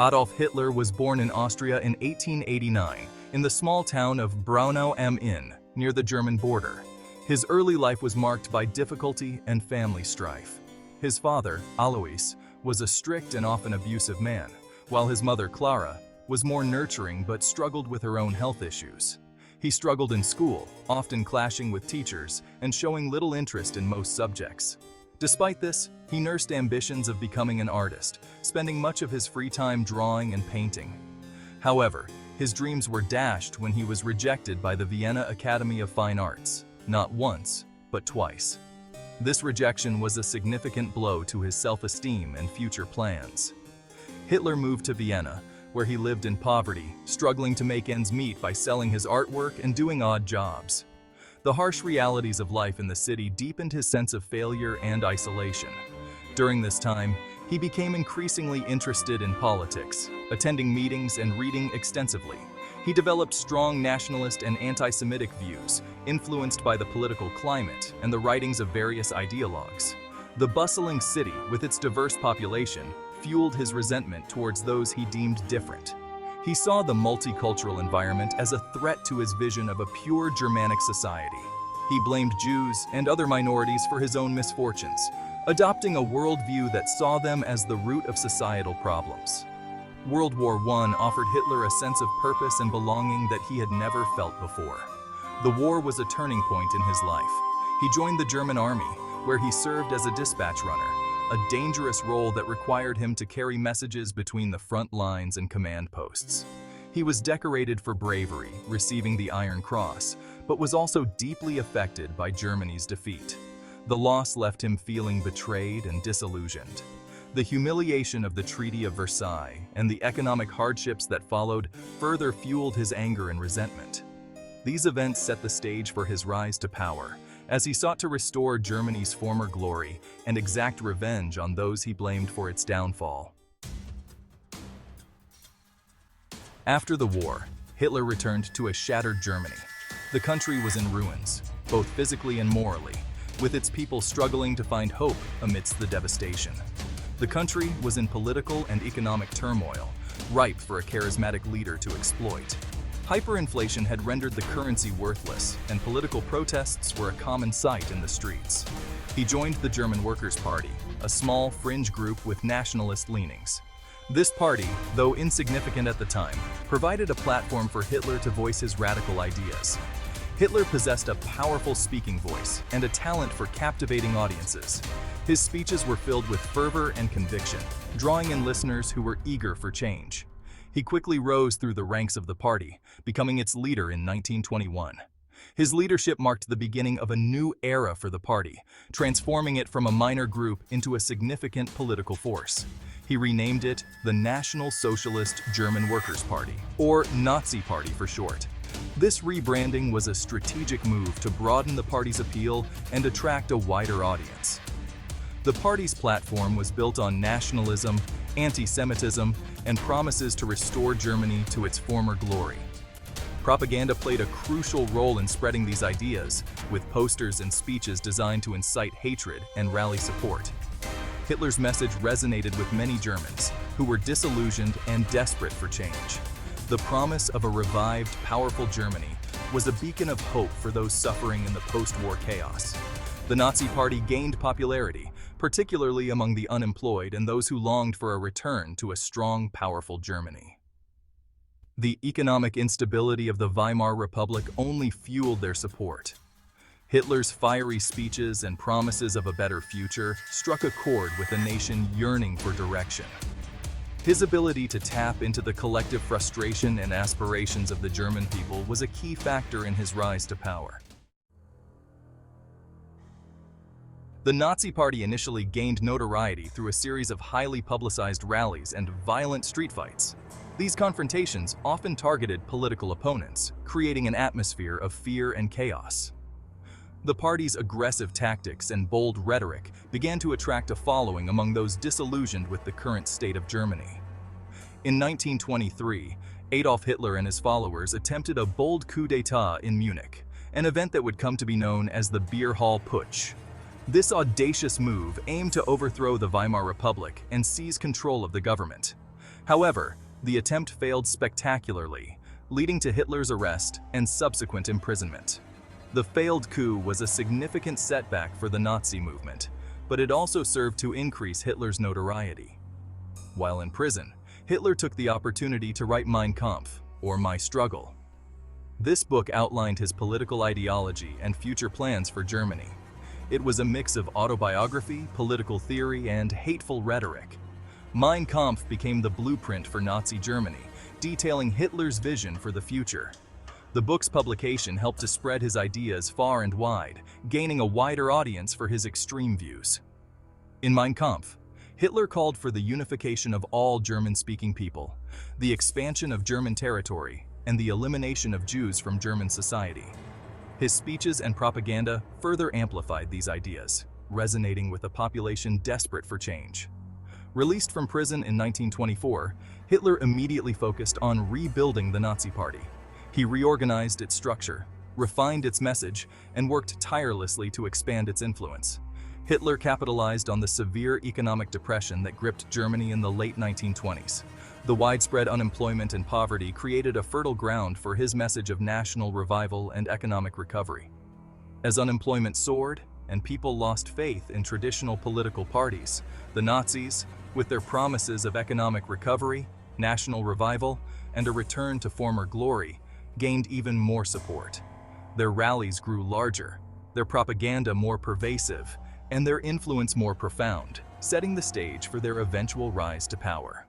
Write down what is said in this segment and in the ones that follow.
Adolf Hitler was born in Austria in 1889 in the small town of Braunau am Inn, near the German border. His early life was marked by difficulty and family strife. His father, Alois, was a strict and often abusive man, while his mother, Clara, was more nurturing but struggled with her own health issues. He struggled in school, often clashing with teachers and showing little interest in most subjects. Despite this, he nursed ambitions of becoming an artist, spending much of his free time drawing and painting. However, his dreams were dashed when he was rejected by the Vienna Academy of Fine Arts, not once, but twice. This rejection was a significant blow to his self-esteem and future plans. Hitler moved to Vienna, where he lived in poverty, struggling to make ends meet by selling his artwork and doing odd jobs. The harsh realities of life in the city deepened his sense of failure and isolation. During this time, he became increasingly interested in politics, attending meetings and reading extensively. He developed strong nationalist and anti-Semitic views, influenced by the political climate and the writings of various ideologues. The bustling city, with its diverse population, fueled his resentment towards those he deemed different. He saw the multicultural environment as a threat to his vision of a pure Germanic society. He blamed Jews and other minorities for his own misfortunes, adopting a worldview that saw them as the root of societal problems. World War I offered Hitler a sense of purpose and belonging that he had never felt before. The war was a turning point in his life. He joined the German army, where he served as a dispatch runner, a dangerous role that required him to carry messages between the front lines and command posts. He was decorated for bravery, receiving the Iron Cross, but was also deeply affected by Germany's defeat. The loss left him feeling betrayed and disillusioned. The humiliation of the Treaty of Versailles and the economic hardships that followed further fueled his anger and resentment. These events set the stage for his rise to power, as he sought to restore Germany's former glory and exact revenge on those he blamed for its downfall. After the war, Hitler returned to a shattered Germany. The country was in ruins, both physically and morally, with its people struggling to find hope amidst the devastation. The country was in political and economic turmoil, ripe for a charismatic leader to exploit. Hyperinflation had rendered the currency worthless, and political protests were a common sight in the streets. He joined the German Workers' Party, a small fringe group with nationalist leanings. This party, though insignificant at the time, provided a platform for Hitler to voice his radical ideas. Hitler possessed a powerful speaking voice and a talent for captivating audiences. His speeches were filled with fervor and conviction, drawing in listeners who were eager for change. He quickly rose through the ranks of the party, becoming its leader in 1921. His leadership marked the beginning of a new era for the party, transforming it from a minor group into a significant political force. He renamed it the National Socialist German Workers' Party, or Nazi Party for short. This rebranding was a strategic move to broaden the party's appeal and attract a wider audience. The party's platform was built on nationalism, anti-Semitism, and promises to restore Germany to its former glory. Propaganda played a crucial role in spreading these ideas, with posters and speeches designed to incite hatred and rally support. Hitler's message resonated with many Germans, who were disillusioned and desperate for change. The promise of a revived, powerful Germany was a beacon of hope for those suffering in the post-war chaos. The Nazi Party gained popularity, particularly among the unemployed and those who longed for a return to a strong, powerful Germany. The economic instability of the Weimar Republic only fueled their support. Hitler's fiery speeches and promises of a better future struck a chord with a nation yearning for direction. His ability to tap into the collective frustration and aspirations of the German people was a key factor in his rise to power. The Nazi Party initially gained notoriety through a series of highly publicized rallies and violent street fights. These confrontations often targeted political opponents, creating an atmosphere of fear and chaos. The party's aggressive tactics and bold rhetoric began to attract a following among those disillusioned with the current state of Germany. In 1923, Adolf Hitler and his followers attempted a bold coup d'état in Munich, an event that would come to be known as the Beer Hall Putsch. This audacious move aimed to overthrow the Weimar Republic and seize control of the government. However, the attempt failed spectacularly, leading to Hitler's arrest and subsequent imprisonment. The failed coup was a significant setback for the Nazi movement, but it also served to increase Hitler's notoriety. While in prison, Hitler took the opportunity to write Mein Kampf, or My Struggle. This book outlined his political ideology and future plans for Germany. It was a mix of autobiography, political theory, and hateful rhetoric. Mein Kampf became the blueprint for Nazi Germany, detailing Hitler's vision for the future. The book's publication helped to spread his ideas far and wide, gaining a wider audience for his extreme views. In Mein Kampf, Hitler called for the unification of all German-speaking people, the expansion of German territory, and the elimination of Jews from German society. His speeches and propaganda further amplified these ideas, resonating with a population desperate for change. Released from prison in 1924, Hitler immediately focused on rebuilding the Nazi Party. He reorganized its structure, refined its message, and worked tirelessly to expand its influence. Hitler capitalized on the severe economic depression that gripped Germany in the late 1920s. The widespread unemployment and poverty created a fertile ground for his message of national revival and economic recovery. As unemployment soared and people lost faith in traditional political parties, the Nazis, with their promises of economic recovery, national revival, and a return to former glory, gained even more support. Their rallies grew larger, their propaganda more pervasive, and their influence more profound, setting the stage for their eventual rise to power.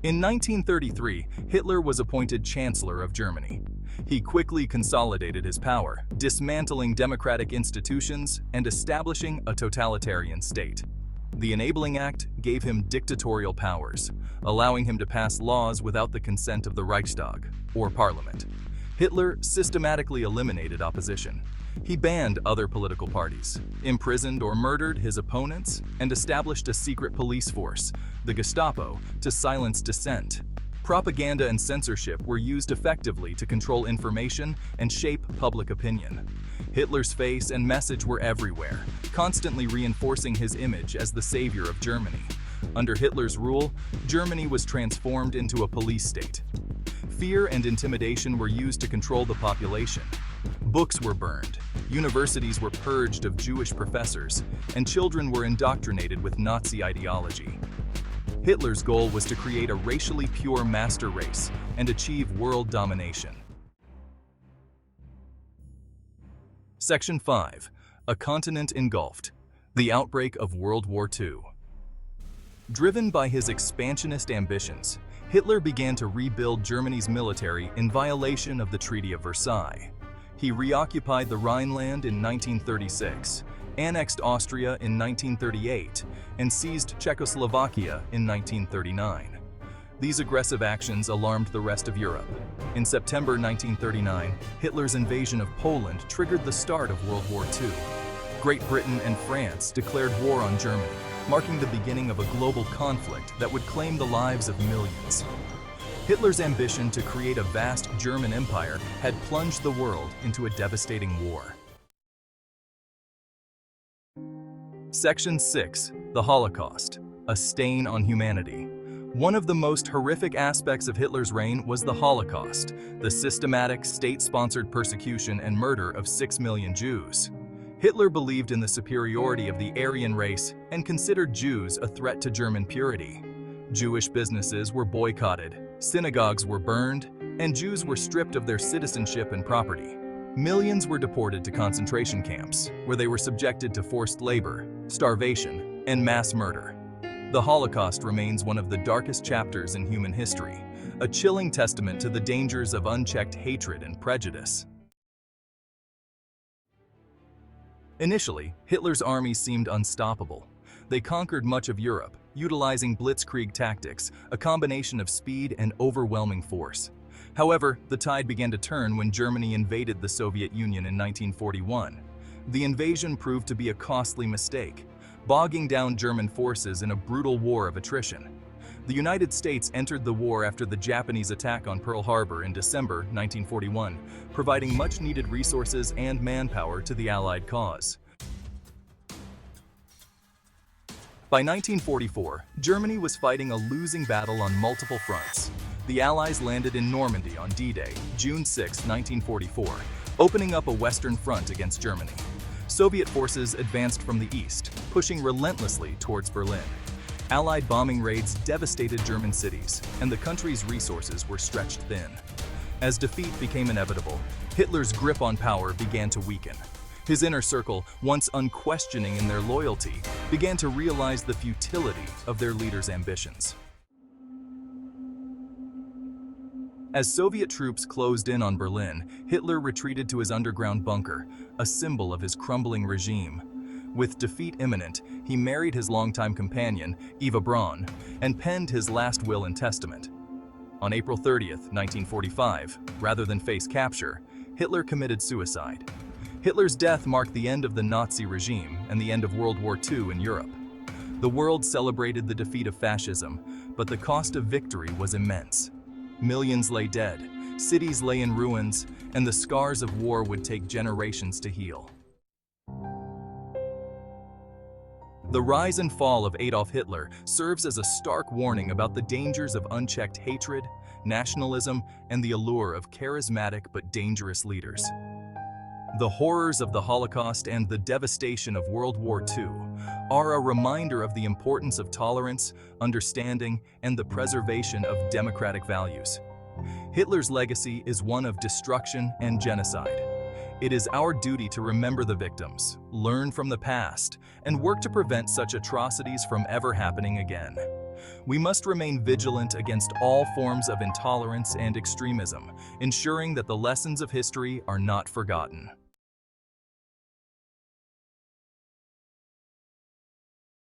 In 1933, Hitler was appointed Chancellor of Germany. He quickly consolidated his power, dismantling democratic institutions and establishing a totalitarian state. The Enabling Act gave him dictatorial powers, allowing him to pass laws without the consent of the Reichstag, or parliament. Hitler systematically eliminated opposition. He banned other political parties, imprisoned or murdered his opponents, and established a secret police force, the Gestapo, to silence dissent. Propaganda and censorship were used effectively to control information and shape public opinion. Hitler's face and message were everywhere, constantly reinforcing his image as the savior of Germany. Under Hitler's rule, Germany was transformed into a police state. Fear and intimidation were used to control the population. Books were burned, universities were purged of Jewish professors, and children were indoctrinated with Nazi ideology. Hitler's goal was to create a racially pure master race and achieve world domination. Section 5. A Continent Engulfed. The Outbreak of World War II. Driven by his expansionist ambitions, Hitler began to rebuild Germany's military in violation of the Treaty of Versailles. He reoccupied the Rhineland in 1936, annexed Austria in 1938, and seized Czechoslovakia in 1939. These aggressive actions alarmed the rest of Europe. In September 1939, Hitler's invasion of Poland triggered the start of World War II. Great Britain and France declared war on Germany, marking the beginning of a global conflict that would claim the lives of millions. Hitler's ambition to create a vast German empire had plunged the world into a devastating war. Section 6. The Holocaust. A Stain on Humanity. One of the most horrific aspects of Hitler's reign was the Holocaust, the systematic, state-sponsored persecution and murder of 6 million Jews. Hitler believed in the superiority of the Aryan race and considered Jews a threat to German purity. Jewish businesses were boycotted, synagogues were burned, and Jews were stripped of their citizenship and property. Millions were deported to concentration camps, where they were subjected to forced labor, starvation, and mass murder. The Holocaust remains one of the darkest chapters in human history, a chilling testament to the dangers of unchecked hatred and prejudice. Initially, Hitler's armies seemed unstoppable. They conquered much of Europe, utilizing blitzkrieg tactics, a combination of speed and overwhelming force. However, the tide began to turn when Germany invaded the Soviet Union in 1941. The invasion proved to be a costly mistake, bogging down German forces in a brutal war of attrition. The United States entered the war after the Japanese attack on Pearl Harbor in December 1941, providing much-needed resources and manpower to the Allied cause. By 1944, Germany was fighting a losing battle on multiple fronts. The Allies landed in Normandy on D-Day, June 6, 1944, opening up a Western front against Germany. Soviet forces advanced from the east, pushing relentlessly towards Berlin. Allied bombing raids devastated German cities, and the country's resources were stretched thin. As defeat became inevitable, Hitler's grip on power began to weaken. His inner circle, once unquestioning in their loyalty, began to realize the futility of their leader's ambitions. As Soviet troops closed in on Berlin, Hitler retreated to his underground bunker, a symbol of his crumbling regime. With defeat imminent, he married his longtime companion, Eva Braun, and penned his last will and testament. On April 30, 1945, rather than face capture, Hitler committed suicide. Hitler's death marked the end of the Nazi regime and the end of World War II in Europe. The world celebrated the defeat of fascism, but the cost of victory was immense. Millions lay dead, cities lay in ruins, and the scars of war would take generations to heal. The rise and fall of Adolf Hitler serves as a stark warning about the dangers of unchecked hatred, nationalism, and the allure of charismatic but dangerous leaders. The horrors of the Holocaust and the devastation of World War II are a reminder of the importance of tolerance, understanding, and the preservation of democratic values. Hitler's legacy is one of destruction and genocide. It is our duty to remember the victims, learn from the past, and work to prevent such atrocities from ever happening again. We must remain vigilant against all forms of intolerance and extremism, ensuring that the lessons of history are not forgotten.